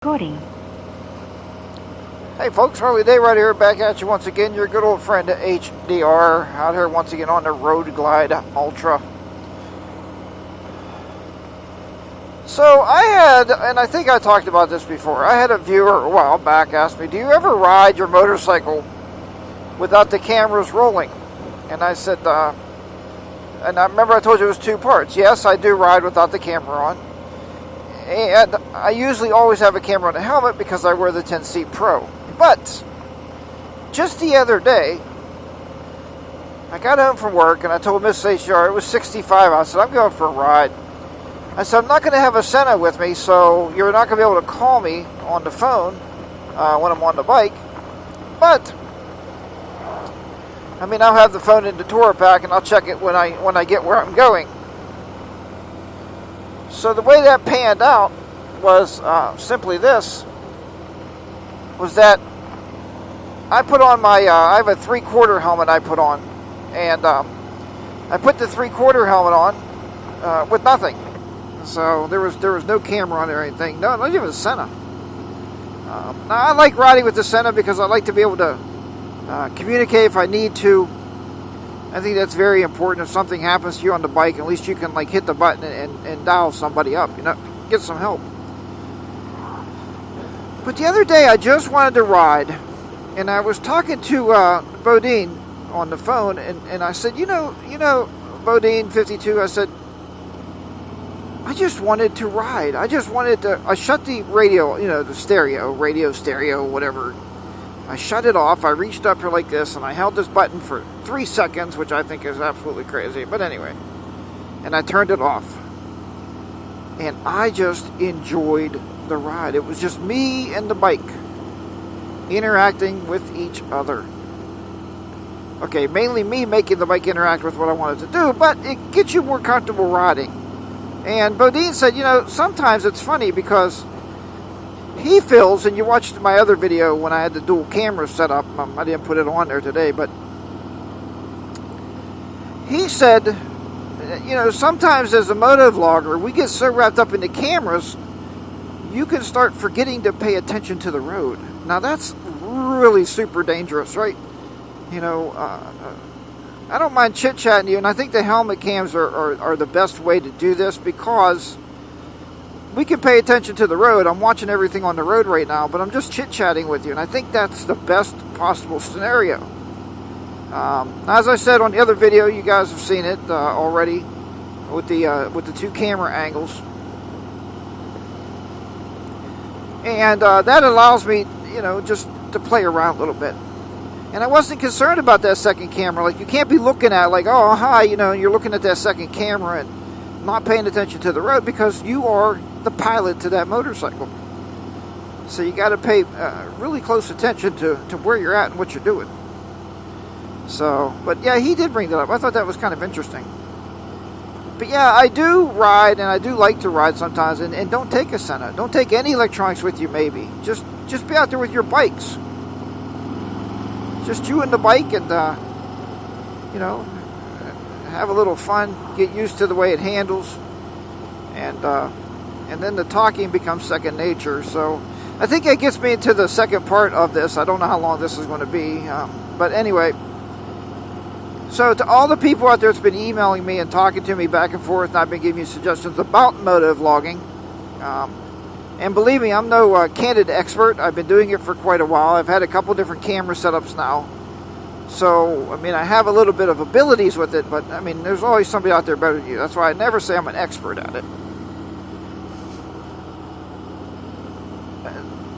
Recording. Hey folks, Harley Day right here, back at you once again. Your good old friend HDR out here once again on the Road Glide Ultra. So I had, and I think I talked about this before, I had a viewer a while back ask me, do you ever ride your motorcycle without the cameras rolling? And I said, and I remember I told you it was two parts. Yes, I do ride without the camera on. And I usually always have a camera on the helmet because I wear the 10C Pro. But just the other day, I got home from work and I told Miss HDR it was 65. I said, I'm going for a ride. I said, I'm not going to have a Senna with me, so you're not going to be able to call me on the phone when I'm on the bike. But I mean, I'll have the phone in the tour pack and I'll check it when I get where I'm going. So the way that panned out was simply this, was that I put on my, I have a 3/4 helmet I put on, and I put the 3/4 helmet on with nothing. So there was no camera on there or anything. No, not even a Senna. Now I like riding with the Senna because I like to be able to communicate if I need to. I think that's very important. If something happens to you on the bike, at least you can like hit the button and dial somebody up, get some help. But the other day I just wanted to ride, and I was talking to Bodine on the phone, and I said, Bodine 52, I said, I just wanted to ride. I shut the radio, the radio stereo, whatever. I shut it off, I reached up here like this, and I held this button for 3 seconds, which I think is absolutely crazy, but anyway. And I turned it off. And I just enjoyed the ride. It was just me and the bike interacting with each other. Okay, mainly me making the bike interact with what I wanted to do, but it gets you more comfortable riding. And Bodine said, sometimes it's funny because he feels, and you watched my other video when I had the dual camera set up, I didn't put it on there today, but he said, sometimes as a motovlogger, we get so wrapped up in the cameras, you can start forgetting to pay attention to the road. Now that's really super dangerous, right? I don't mind chit-chatting to you, and I think the helmet cams are the best way to do this because we can pay attention to the road. I'm watching everything on the road right now, but I'm just chit-chatting with you, and I think that's the best possible scenario. As I said on the other video, you guys have seen it already with the two camera angles, and that allows me, just to play around a little bit. And I wasn't concerned about that second camera. Like, you can't be looking at like, oh hi, you're looking at that second camera and not paying attention to the road because you are the pilot to that motorcycle. So you got to pay really close attention to where you're at and what you're doing. So, but yeah, he did bring that up. I thought that was kind of interesting. But yeah, I do ride, and I do like to ride sometimes, and don't take a Senna. Don't take any electronics with you, maybe. Just be out there with your bikes. Just you and the bike, and have a little fun, get used to the way it handles, and then the talking becomes second nature. So I think it gets me into the second part of this. I don't know how long this is going to be, but anyway. So to all the people out there that's been emailing me and talking to me back and forth, and I've been giving you suggestions about motovlogging, and believe me, I'm no candid expert. I've been doing it for quite a while. I've had a couple different camera setups now. So, I mean, I have a little bit of abilities with it, but, I mean, there's always somebody out there better than you. That's why I never say I'm an expert at it.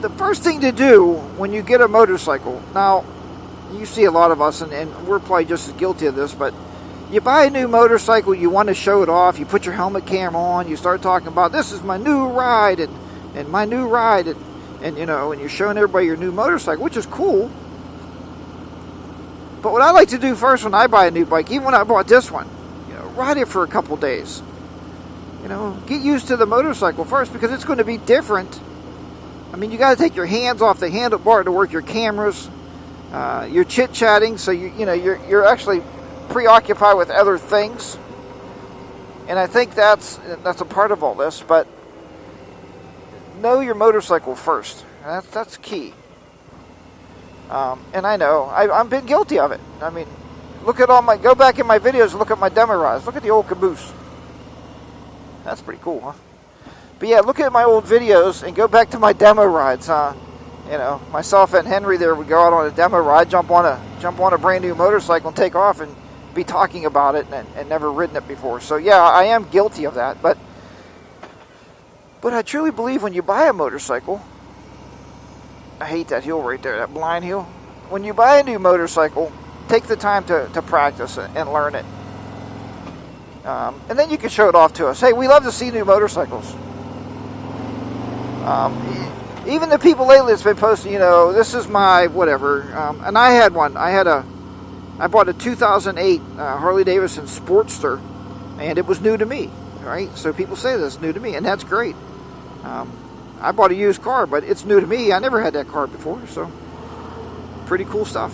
The first thing to do when you get a motorcycle, now, you see a lot of us, and we're probably just as guilty of this, but you buy a new motorcycle, you want to show it off, you put your helmet cam on, you start talking about, this is my new ride, and my new ride, and you're showing everybody your new motorcycle, which is cool. But what I like to do first when I buy a new bike, even when I bought this one, ride it for a couple days. Get used to the motorcycle first because it's going to be different. I mean, you got to take your hands off the handlebar to work your cameras. You're chit-chatting, so you're actually preoccupied with other things. And I think that's a part of all this, but know your motorcycle first. That's key. And I know I've been guilty of it. I mean, look at go back in my videos and look at my demo rides. Look at the old caboose. That's pretty cool, huh? But yeah, look at my old videos and go back to my demo rides, huh? You know, myself and Henry there would go out on a demo ride, jump on a brand new motorcycle and take off and be talking about it and never ridden it before. So yeah, I am guilty of that. But I truly believe when you buy a motorcycle, I hate that hill right there, that blind hill. When you buy a new motorcycle, take the time to practice it and learn it. And then you can show it off to us. Hey, we love to see new motorcycles. Even the people lately that's been posting, you know, this is my whatever. And I had one. I bought a 2008 Harley Davidson Sportster, and it was new to me, right? So people say this is new to me, and that's great. I bought a used car, but it's new to me. I never had that car before, so pretty cool stuff.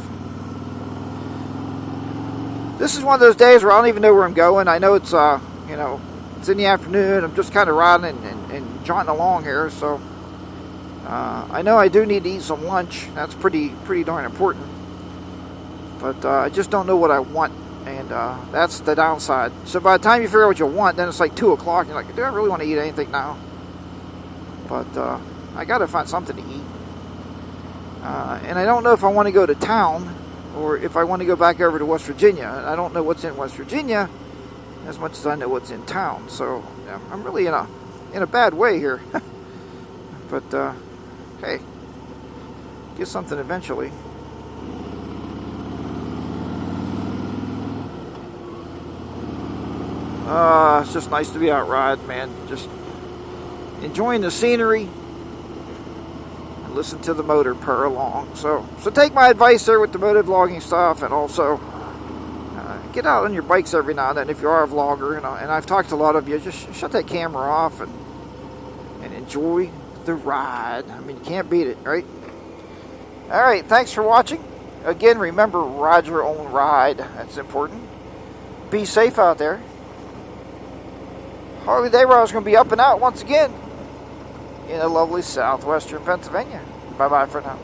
This is one of those days where I don't even know where I'm going. I know it's you know, it's in the afternoon. I'm just kind of riding and jaunting along here, so I know I do need to eat some lunch. That's pretty darn important. But I just don't know what I want, and that's the downside. So by the time you figure out what you want, then it's like 2 o'clock. You're like, do I really want to eat anything now? But I got to find something to eat. And I don't know if I want to go to town or if I want to go back over to West Virginia. I don't know what's in West Virginia as much as I know what's in town. So yeah, I'm really in a bad way here. But hey, get something eventually. It's just nice to be out riding, man. Just enjoying the scenery and listen to the motor purr along. So take my advice there with the motor vlogging stuff, and also get out on your bikes every now and then if you are a vlogger. And I've talked to a lot of you. Just shut that camera off and enjoy the ride. I mean, you can't beat it, right? All right, thanks for watching. Again, remember, ride your own ride. That's important. Be safe out there. Harley Dayride is going to be up and out once again in a lovely southwestern Pennsylvania. Bye-bye for now.